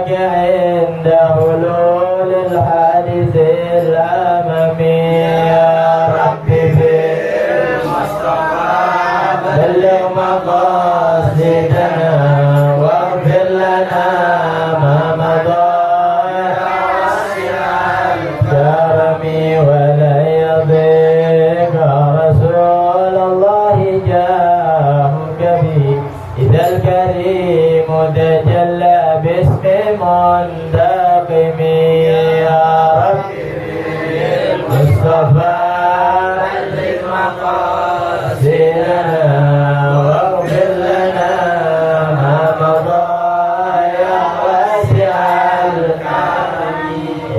لك عند حلول الحادث الأمامي يا ربي في المصطفى بلغ مقاصدنا واغفر لنا ما مضى يا واسع الكرم ولا يضيق رسول الله جاءك به إذا الكريم تجلى باسم منتقم يا ربي المصطفى بلغ مقاصدنا واغفر لنا ما مضى يا واسع الكرم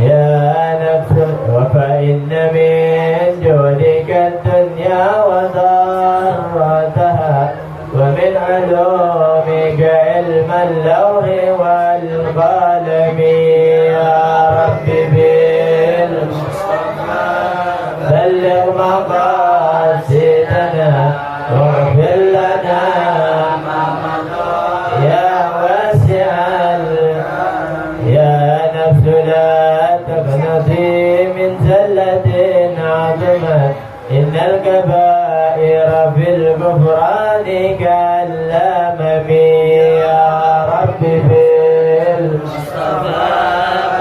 يا نفس وفإن من جودك الدنيا وضرتها ومن علومك علم اللوح والقلم يا رب بالمصطفى بلغ مقاصدنا واغفر لنا ما مضى يا واسع يا نفس لا تقنطي من زلة عظمت إن الكبائر في الغفران كالأمم يا رب بالمصطفى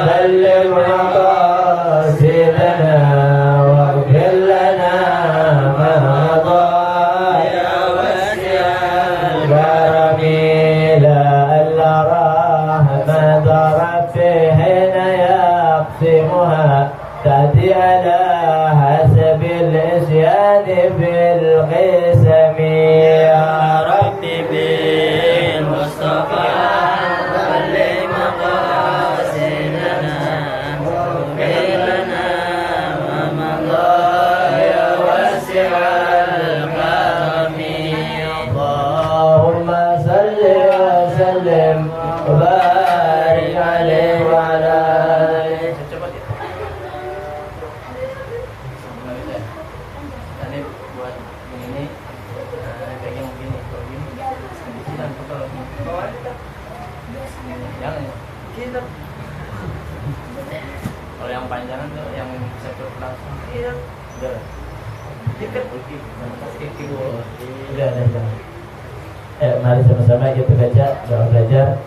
بلغ مقاصدنا واغفر لنا ما مضى يا واسع الكرم لا الراح ما ضرب حين يقسمها تأتي على حسب الإسيان في القسم يا رب بالمصطفى بلغ مقاصدنا واغفر لنا ما مضى يا واسع الكرم اللهم صل وسلم وبارك عليه وعلى آله. Kalau yang panjangan tuh yang satu langsung udah dikit Udah. Mari sama-sama kita baca doa belajar.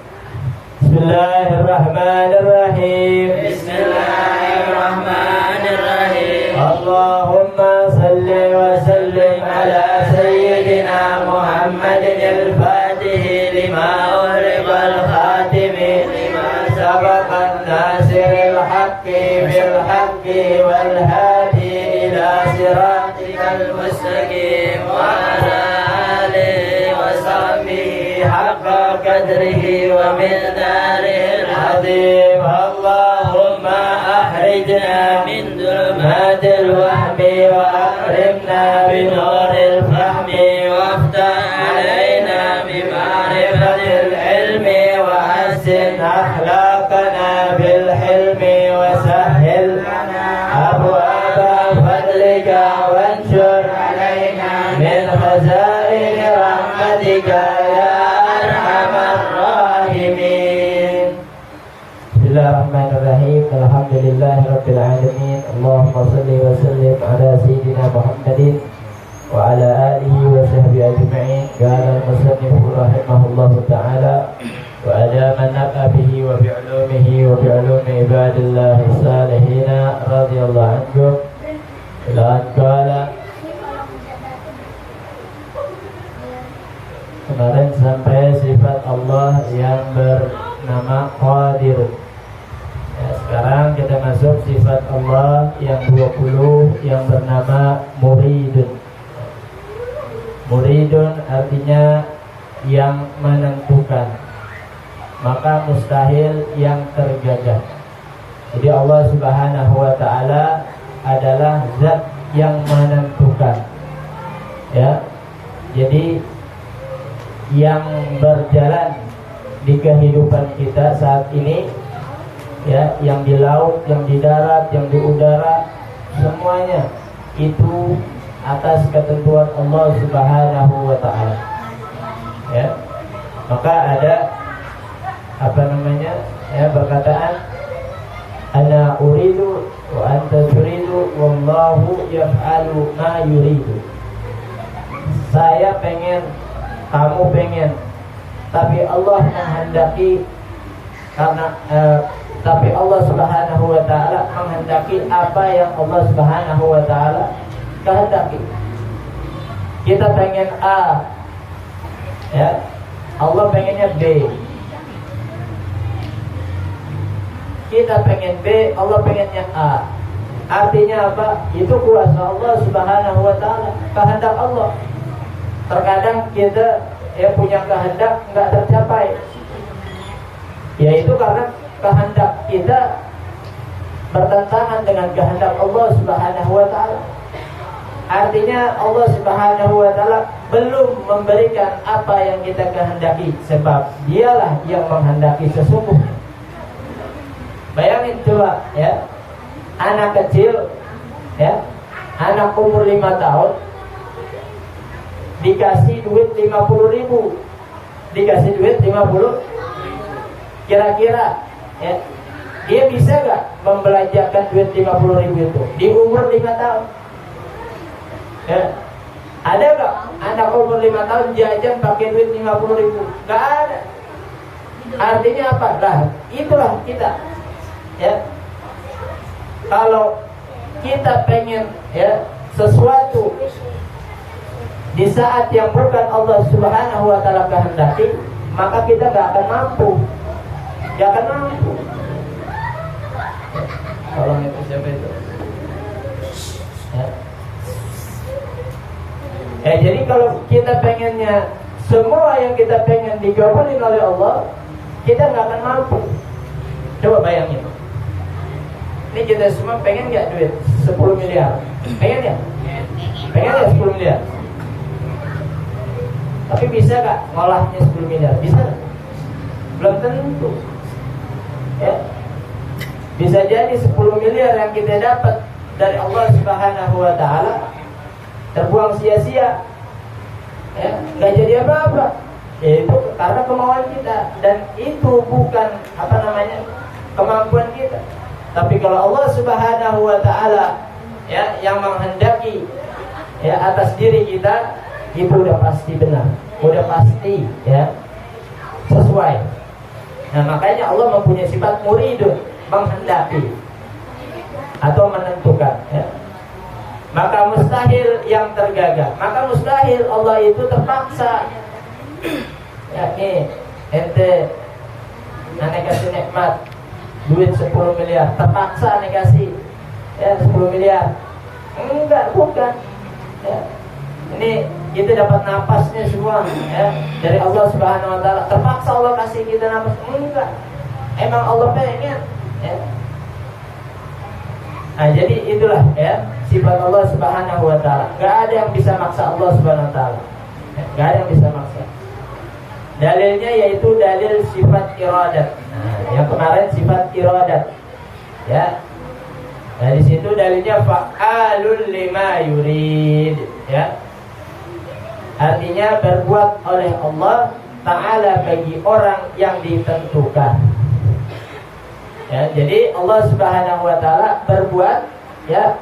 Bismillahirrahmanirrahim. Bismillahirrahmanirrahim. Allahumma salli wa sallim ala sayyidina Muhammadin al-Fatih lima ughliqa al-khatim lima sabaqa an-nasiril haqqi bil haqqi wal hadi ila siratikal mustaqim wa ala alihi wa sahbihi haqqa qadrihi wa miqdarihil azim. Allahumma akhrijna min dhulumatil wahmi wa akrimna bi nuril fahmi waftah alaina bi ma'rifatil ilmi wa hassin akhlaqana bil hilmi wa sahhil lana abwaaba fadlika wanshur alaina min khazain rahmatika ya arhamar rahimin. Bismillahirrahmanirrahim. Alhamdulillahirabbil alamin. Allahumma shalli wa sallim ala sayyidina Muhammadin wa ala alihi wa sahbihi ajma'in. Qala al-musannif rahimahullahu ta'ala wa ala man nafa bihi wa bi 'ulumihi wa bi 'ulumi ibadillahi salihin radhiyallahu anhum ila qala. Kemarin sampai sifat Allah yang bernama Qadir. Ya, sekarang kita masuk sifat Allah yang 20 yang bernama Muridun. Muridun artinya yang menentukan, maka mustahil yang tergagal. Jadi Allah Subhanahu wa ta'ala adalah zat yang menentukan. Ya. Jadi yang berjalan di kehidupan kita saat ini, ya, yang di laut, yang di darat, yang di udara, semuanya itu atas ketentuan Allah Subhanahu wa ta'ala. Ya. Maka ada berkataan ana uridu wa anta turidu wallahu yaf'alu ma yuridu. Saya pengen, kamu pengen, tapi Allah menghendaki tapi Allah Subhanahu wa taala menghendaki apa yang Allah Subhanahu wa taala kehendaki. Kita pengen A, ya, Allah pengennya B. Kita pengen B, Allah pengennya A. Artinya apa? Itu kuasa Allah Subhanahu wa taala, kehendak Allah. Terkadang kita punya kehendak nggak tercapai, yaitu karena kehendak kita bertentangan dengan kehendak Allah Subhanahu wa taala. Artinya Allah Subhanahu wa taala belum memberikan apa yang kita kehendaki, sebab Dialah yang menghendaki sesungguhnya. Bayangin coba, ya, anak kecil, ya, anak umur 5 tahun dikasih duit 50.000, dikasih duit 50, kira-kira, ya, dia bisa gak membelanjakan duit 50.000 itu di umur 5 tahun? Ya. Ada gak anak umur 5 tahun jajan pakai duit 50.000? Gak ada. Artinya apa? Lah, itulah kita, ya. Kalau kita pengen, ya, sesuatu di saat yang bukan Allah Subhanahu wa taala kehendaki, maka kita gak akan mampu. Gak akan mampu. Tolong itu siapa itu? Ya, jadi kalau kita pengennya semua yang kita pengen digabungin oleh Allah, kita nggak akan mampu. Coba bayangin. Ini kita semua pengen nggak duit 10 miliar? Pengen ya? Pengen ya 10 miliar? Tapi bisa nggak ngolahnya 10 miliar? Bisa nggak? Belum tentu. Ya. Bisa jadi 10 miliar yang kita dapat dari Allah Subhanahu wa taala terbuang sia-sia, ya, nggak jadi apa-apa. Itu karena kemauan kita, dan itu bukan kemampuan kita. Tapi kalau Allah Subhanahu wa taala, ya, yang menghendaki, ya, atas diri kita, itu udah pasti benar, udah pasti, ya, sesuai. Nah, makanya Allah mempunyai sifat muridun, menghendaki atau menentukan, ya. Maka mustahil yang tergagal. Maka mustahil Allah itu terpaksa. Ya, nih, ente aneh kasih nikmat duit 10 miliar, terpaksa aneh kasih, ya, 10 miliar. Enggak, bukan, ya. Ini kita dapat napasnya semua, ya, dari Allah Subhanahu wa taala. Terpaksa Allah kasih kita napas? Enggak. Emang Allah pengen, ya. Nah, jadi itulah, ya, sifat Allah Subhanahu wa taala. Gak ada yang bisa maksa Allah Subhanahu wa taala. Gak ada yang bisa maksa. Dalilnya yaitu dalil sifat iradat. Nah, yang kemarin sifat iradat, ya. Nah, di situ dalilnya fa'alul lima yurid, ya. Artinya berbuat oleh Allah Ta'ala bagi orang yang ditentukan. Ya, jadi Allah Subhanahu wa taala berbuat, ya,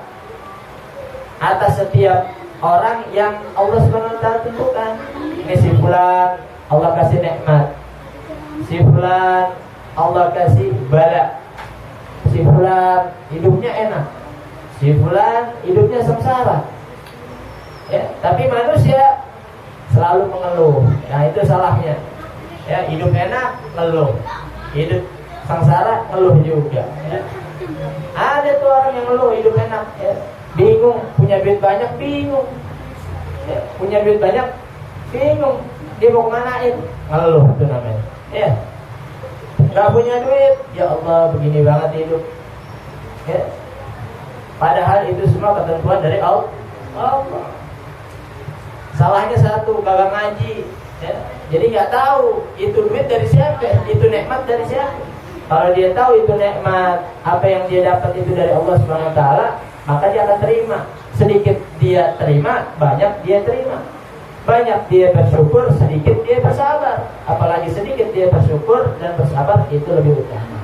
atas setiap orang yang Allah Subhanahu wa taala tentukan. Ini si fulan Allah kasih nikmat, si fulan Allah kasih bala, si fulan hidupnya enak, si fulan hidupnya sengsara. Ya, tapi manusia selalu mengeluh. Nah, itu salahnya. Ya, hidup enak ngeluh, hidup sengsara ngeluh juga, ya. Ada tuh orang yang ngeluh hidup enak, ya. Bingung, punya duit banyak bingung, ya. Punya duit banyak bingung, dia mau kemanain, ngeluh itu namanya, ya. Gak punya duit, ya Allah begini banget hidup, ya. Padahal itu semua ketentuan dari Allah. Salahnya satu, kagak ngaji, ya. Jadi nggak tahu itu duit dari siapa, itu nikmat dari siapa. Kalau dia tahu itu nikmat, apa yang dia dapat itu dari Allah Subhanahu wa taala, maka dia akan terima. Sedikit dia terima, banyak dia terima. Banyak dia bersyukur, sedikit dia bersabar. Apalagi sedikit dia bersyukur dan bersabar, itu lebih utama.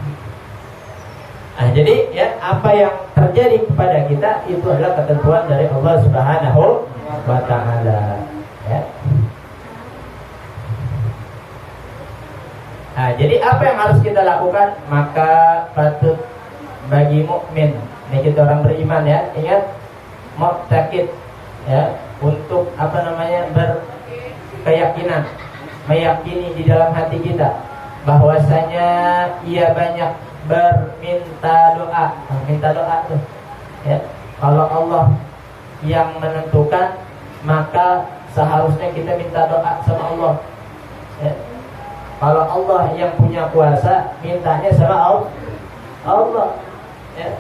Nah, jadi ya, apa yang terjadi kepada kita itu adalah ketentuan dari Allah Subhanahu wa Ta'ala. Ya. Nah, jadi apa yang harus kita lakukan? Maka patut bagi mukmin, ini kita orang beriman ya, ingat, mu'taqid ya, untuk berkeyakinan, meyakini di dalam hati kita bahwasanya ia banyak berminta doa. Minta doa tuh ya, kalau Allah yang menentukan, maka seharusnya kita minta doa sama Allah ya. Kalau Allah yang punya kuasa, mintanya sama Allah ya.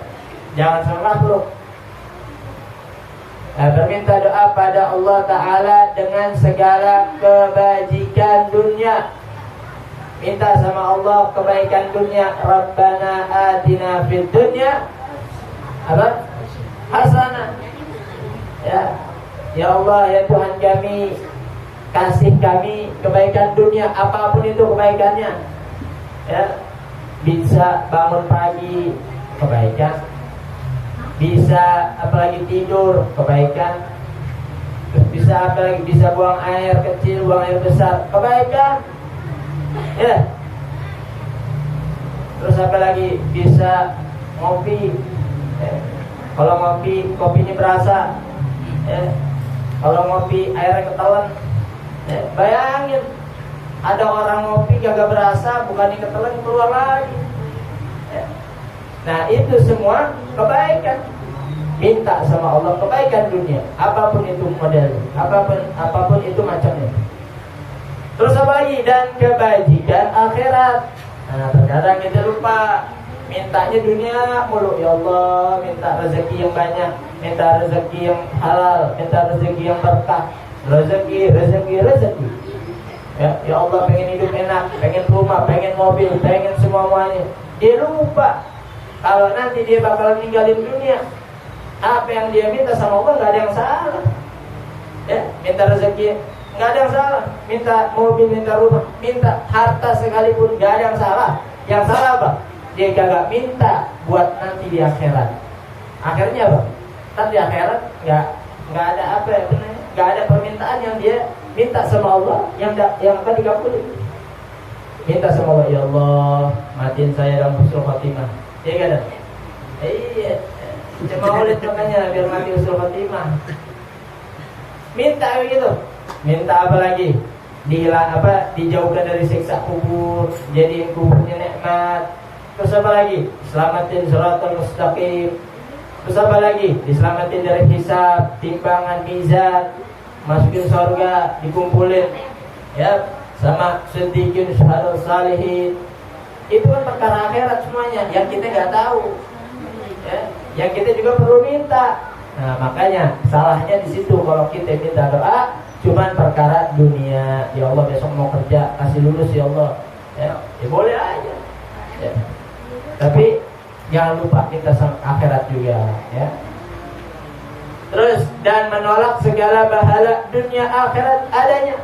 Jangan sama makhluk. Berminta doa pada Allah Ta'ala dengan segala kebajikan dunia. Minta sama Allah kebaikan dunia. Rabbana atina fid dunya apa? Hasanah. Ya Allah, ya Tuhan kami, kasih kami kebaikan dunia, apapun itu kebaikannya ya. Bisa bangun pagi, kebaikan. Bisa apalagi tidur, kebaikan. Bisa apalagi, bisa buang air kecil, buang air besar, kebaikan ya. Terus apalagi bisa ngopi ya. Kalau ngopi, kopinya berasa ya. Kalau ngopi airnya ketelan ya. Bayangin, ada orang ngopi gak berasa, bukannya ketelan, keluar lagi ya. Nah, itu semua kebaikan. Minta sama Allah kebaikan dunia, apapun itu model, apapun itu macamnya. Terus apa lagi? Dan kebajikan akhirat. Nah, terkadang kita lupa, mintanya dunia mulu. Ya Allah, minta rezeki yang banyak, minta rezeki yang halal, minta rezeki yang berkah, rezeki. Ya Allah, pengen hidup enak, pengen rumah, pengen mobil, pengen semuanya. Dia lupa kalau nanti dia bakal ninggalin dunia. Apa yang dia minta sama Allah nggak ada yang salah ya. Minta rezeki nggak ada yang salah, minta mobil, minta rumah, minta harta sekalipun nggak ada yang salah. Yang salah apa? Dia kagak minta buat nanti di akhirat. Akhirnya apa? Kan di akhirat nggak ada apa ya, nggak ada permintaan yang dia minta sama Allah yang akan dikabulin. Minta sama Allah, ya Allah, matiin saya dalam husnul khotimah. Iya kan? Iya. Cuma oleh makanya biar mati husnul khotimah. Minta begitu. Minta apa lagi? Dijauhkan dari siksa kubur, jadiin kuburnya nikmat. Terus apa lagi? Selamatin shiratal mustaqim. Terus apa lagi? Diselamatin dari hisab, timbangan, mizan, masukin surga, dikumpulin ya sama siddiqin, syuhada, salihin. Itu kan perkara akhirat semuanya yang kita nggak tahu ya. Yang kita juga perlu minta. Nah, makanya salahnya di situ kalau kita minta doa cuman perkara dunia. Ya Allah, besok mau kerja, kasih lulus ya Allah. Ya boleh aja. Ya. Tapi jangan lupa kita sama akhirat juga ya. Terus, dan menolak segala bahala dunia akhirat adanya.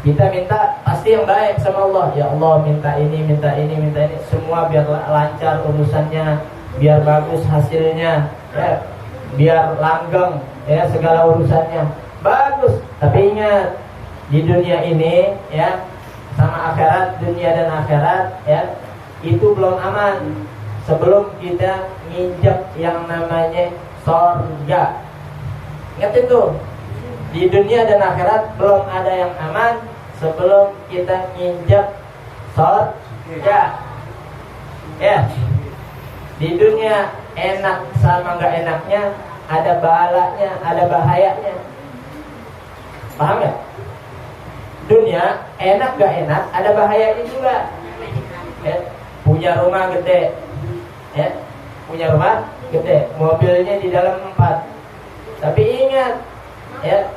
Kita minta pasti yang baik sama Allah. Ya Allah, minta ini, semua biar lancar urusannya, biar bagus hasilnya ya, biar langgeng ya segala urusannya bagus. Tapi ingat, di dunia ini ya sama akhirat, dunia dan akhirat ya, itu belum aman sebelum kita nginjak yang namanya surga. Ingat itu, di dunia dan akhirat belum ada yang aman sebelum kita nginjak surga ya. Di dunia enak sama nggak enaknya, ada balanya, ada bahayanya. Paham ya? Dunia enak nggak enak, ada bahayanya juga. Ya, punya rumah gede, ya, punya rumah gede, mobilnya di dalam 4. Tapi ingat, ya,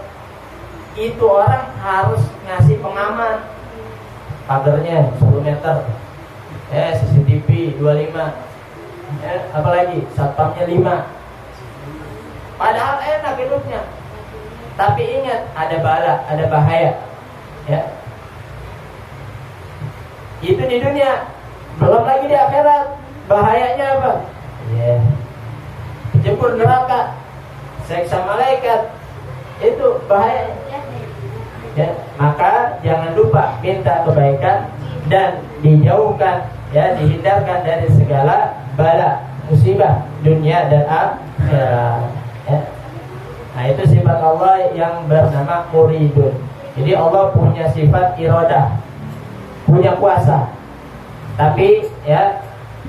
itu orang harus ngasih pengaman. Pagernya 10 meter, ya, CCTV 25. Ya, apalagi satpamnya 5. Padahal enak hidupnya. Tapi ingat, ada bala, ada bahaya. Ya. Itu di dunia, belum lagi di akhirat. Bahayanya apa? Ya. Jemput neraka, seksa malaikat. Itu bahayanya. Ya, maka jangan lupa minta kebaikan dan dijauhkan, ya, dihindarkan dari segala bala, musibah dunia dan akhirat. Ya. Nah, itu sifat Allah yang bernama muridun. Jadi Allah punya sifat iradah, punya kuasa, tapi ya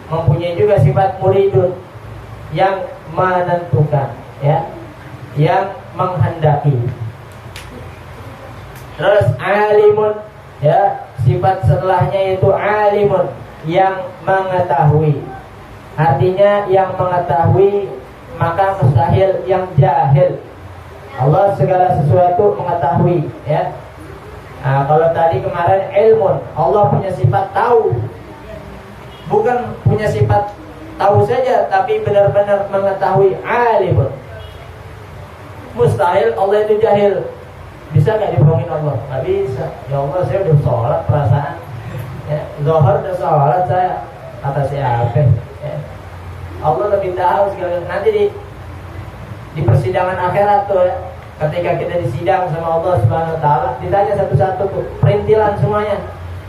mempunyai juga sifat muridun yang menentukan, ya, yang menghendaki. Terus alimun, ya, sifat setelahnya itu alimun, yang mengetahui. Artinya yang mengetahui, maka mustahil yang jahil. Allah segala sesuatu mengetahui, ya. Nah, kalau tadi kemarin ilmun, Allah punya sifat tahu. Bukan punya sifat tahu saja, tapi benar-benar mengetahui. Alimun. Mustahil Allah itu jahil. Bisa gak dibohongin Allah? Gak bisa. Ya Allah, saya udah sholat perasaan, ya, Zohor udah sholat saya. Kata siapa? Ya. Allah lebih tahu segala. Nanti di persidangan akhirat tuh, ya, ketika kita disidang sama Allah Subhanahu Wa Taala, ditanya satu-satu tuh, perintilan semuanya,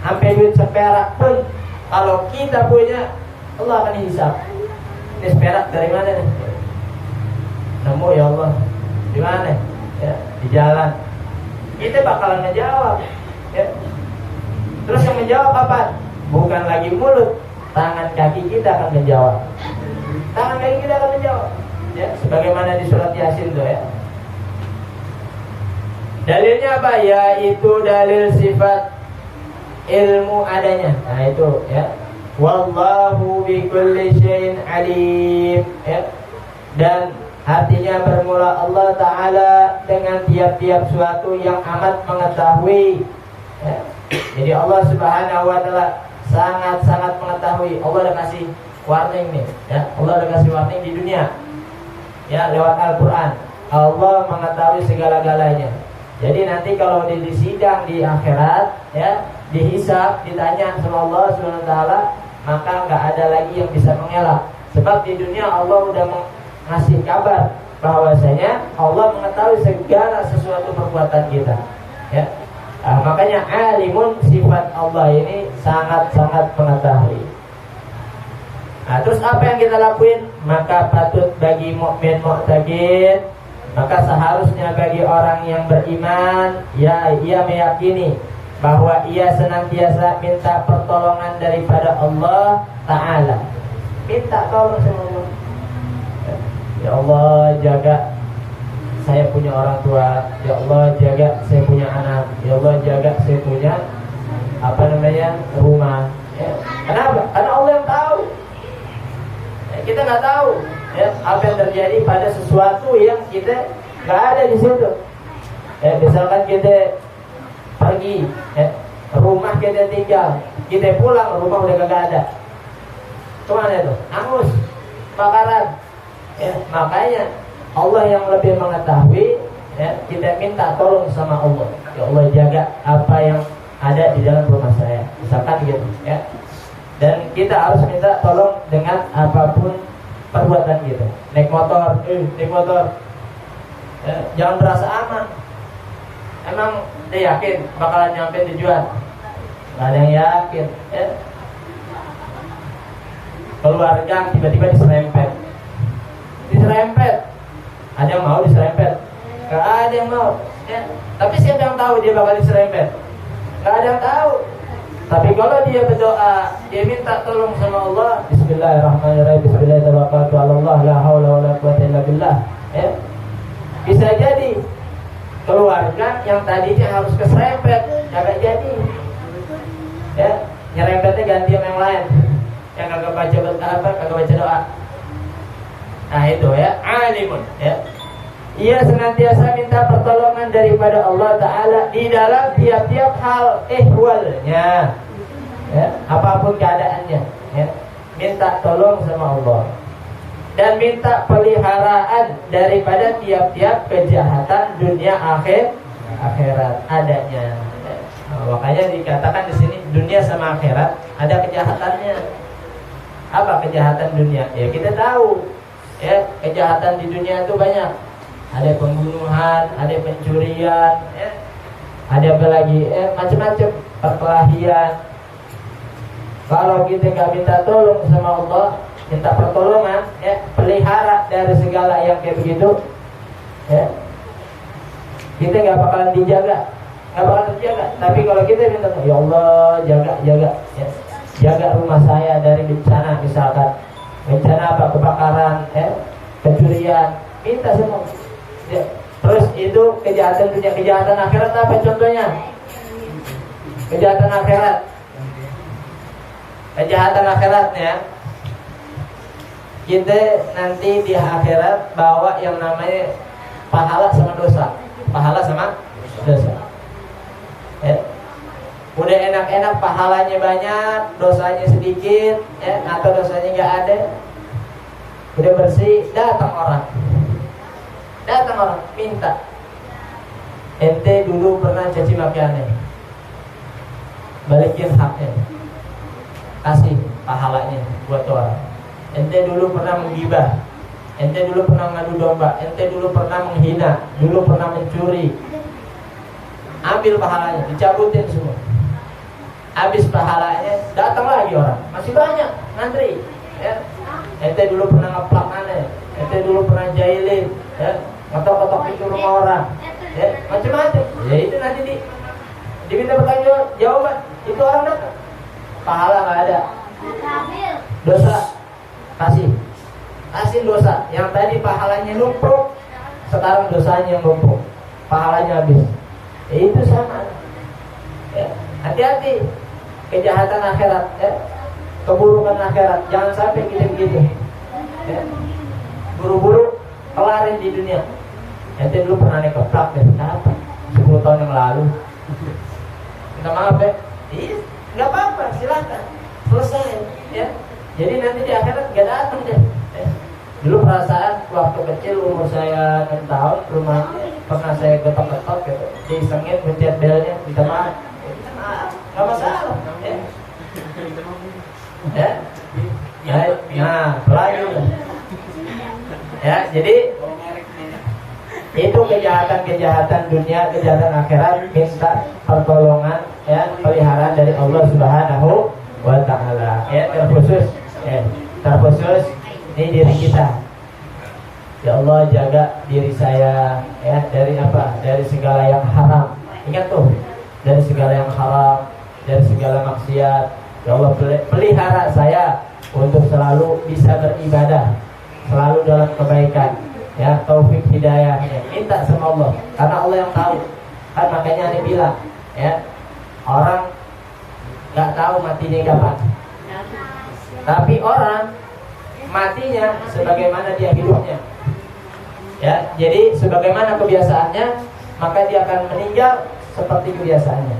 sampai duit seperak pun kalau kita punya, Allah akan hisab. Ini seperak dari mana nih? Nemu, ya Allah. Di mana? Ya, di jalan. Kita bakalan ngejawab, ya. Terus yang menjawab apa? Bukan lagi mulut, tangan kaki kita akan menjawab. Tangan kaki kita akan menjawab, ya, sebagaimana di surat Yasin tuh, ya. Dalilnya apa? Yaitu dalil sifat ilmu adanya. Nah itu, ya. Wallahu bikulli syai'in alim, ya. Dan artinya bermula Allah Ta'ala dengan tiap-tiap suatu yang amat mengetahui, ya. Jadi Allah Subhanahu Wa Ta'ala sangat-sangat mengetahui. Allah udah kasih warning nih, ya. Allah udah kasih warning di dunia, ya, lewat Al-Quran. Allah mengetahui segala-galanya. Jadi nanti kalau di sidang di akhirat, ya, dihisab, ditanya sama Allah Subhanahu Wa Ta'ala, maka nggak ada lagi yang bisa mengelak. Sebab di dunia Allah udah ngasih kabar bahwasanya Allah mengetahui segala sesuatu perbuatan kita, ya. Nah, makanya alimun, sifat Allah ini sangat-sangat mengetahui. Nah, terus apa yang kita lakuin? Maka patut bagi mukmin mu'taqid, maka seharusnya bagi orang yang beriman, ya, ia meyakini bahwa ia senantiasa minta pertolongan daripada Allah Ta'ala. Minta tolong sama Allah. Ya Allah, jaga saya punya orang tua. Ya Allah, jaga saya punya anak. Ya Allah, jaga saya punya rumah, ya. Kenapa? Karena Allah yang tahu, ya, kita nggak tahu, ya, apa yang terjadi pada sesuatu yang kita nggak ada di situ, ya. Misalkan kita pergi, ya, rumah kita tinggal, kita pulang, rumah udah kagak ada. Kemana itu? Angus, bakaran. Ya, makanya Allah yang lebih mengetahui, ya, kita minta tolong sama Allah. Ya Allah, jaga apa yang ada di dalam rumah saya, misalkan gitu, ya. Dan kita harus minta tolong dengan apapun perbuatan kita. Naik motor, ya, jangan berasa aman. Emang dia yakin bakalan nyampe tujuan? Gak ada yang yakin, ya. Keluarga tiba-tiba diserempet. Ada yang mau diserempet? Gak ada yang mau, ya. Tapi siapa yang tahu dia bakal diserempet? Gak ada yang tahu. Tapi kalau dia berdoa, dia minta tolong sama Allah, Bismillahirrahmanirrahim, Bismillahirrahmanirrahim, la haula wala quwwata illa billah, ya. Bisa jadi keluarga yang tadinya harus keserempet, gak jadi, ya. Nyerempetnya ganti yang lain, yang kagak baca doa. Nah itu, ya, alimun, ya. Ia senantiasa minta pertolongan daripada Allah Ta'ala di dalam tiap-tiap hal ihwalnya, ya, apapun keadaannya, ya. Minta tolong sama Allah. dan minta peliharaan daripada tiap-tiap kejahatan dunia akhirat adanya. Makanya dikatakan di sini dunia sama akhirat ada kejahatannya. Apa kejahatan dunia? Ya kita tahu, ya kejahatan di dunia itu banyak. Ada pembunuhan, ada pencurian, ya. Ada apa lagi? Macam-macam, perkelahian. Kalau kita nggak minta tolong sama Allah, minta pertolongan, ya, pelihara dari segala yang kayak begitu, ya, kita nggak bakalan dijaga, nggak bakalan terjaga. Tapi kalau kita minta, ya Allah jaga, ya, jaga rumah saya dari bencana, misalkan bencana apa, kebakaran, pencurian, minta semua. Ya. Terus itu kejahatan dunia, kejahatan akhirat apa contohnya? Kejahatan akhirat. Kejahatan akhiratnya, kita nanti di akhirat bawa yang namanya pahala sama dosa. Pahala sama dosa. Ya. Udah enak-enak pahalanya banyak, dosanya sedikit, ya, atau dosanya nggak ada. Udah bersih, datang orang minta, ente dulu pernah caci maki aneh, balikin haknya, kasih pahalanya buat orang. Ente dulu pernah menggibah, ente dulu pernah ngadu domba, ente dulu pernah menghina, dulu pernah mencuri, ambil pahalanya, dicabutin semua. Habis pahalanya, datang lagi orang, masih banyak ngantri, ya. Ente dulu pernah ngeplak aneh, ente dulu pernah jahilin, ya, ngotok-ngotok pintu rumah orang, ya, macam-macam. Ya itu nanti diminta pertanggungjawaban. Itu orang datang, pahala nggak ada, dosa kasih dosa. Yang tadi pahalanya numpuk, sekarang dosanya yang numpuk, pahalanya habis. Ya, itu sama. Ya, hati-hati kejahatan akhirat, ya, keburukan akhirat. Jangan sampai kita begitu, ya. Buru-buru kelarin di dunia. Ente dulu pernah keplak dari kapan? 10 tahun yang lalu. Minta maaf ya. Iya, nggak apa-apa, silakan. Selesai, ya. Jadi nanti di akhirat nggak datang deh. Ya. Dulu perasaan waktu kecil umur saya 6 tahun, rumahnya pernah saya getok-getok gitu, disengit pencet belnya, minta maaf. Nggak masalah, ya. Ya, nah, lagi. Ya, jadi itu kejahatan dunia, kejahatan akhirat, minta pertolongan, ya, peliharaan dari Allah Subhanahu wa Ta'ala. Ya, terkhusus ini diri kita. Ya Allah, jaga diri saya, ya, dari apa? Dari segala yang haram. Ingat tuh, dari segala yang haram, dari segala maksiat. Ya Allah, pelihara saya untuk selalu bisa beribadah, selalu dalam kebaikan, ya, taufik hidayahnya. Minta sama Allah, karena Allah yang tahu. Kan makanya Anda bilang, ya, orang nggak tahu matinya kapan, tapi orang matinya sebagaimana dia hidupnya. Ya, jadi sebagaimana kebiasaannya, maka dia akan meninggal seperti kebiasaannya.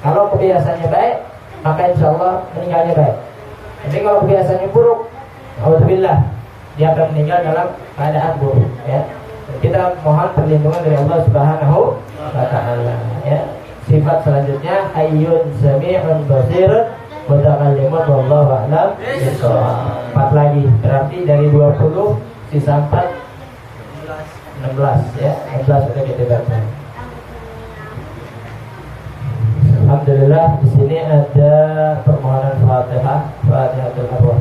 Kalau kebiasaannya baik, maka insya Allah meninggalnya baik. Tapi kalau kebiasaannya buruk, alhamdulillah, dia akan meninggal dalam keadaan buruk, ya. Kita mohon perlindungan dari Allah Subhanahu wa Ta'ala, ya. Sifat selanjutnya hayyun sami'un basirun mutakallimun wallahu a'lam bishawab. 4 lagi, berarti dari 20 sisa 4 16, ya. 16 sudah kita baca. Alhamdulillah, di sini ada permohonan Fatihah, Fatihatul Arwah.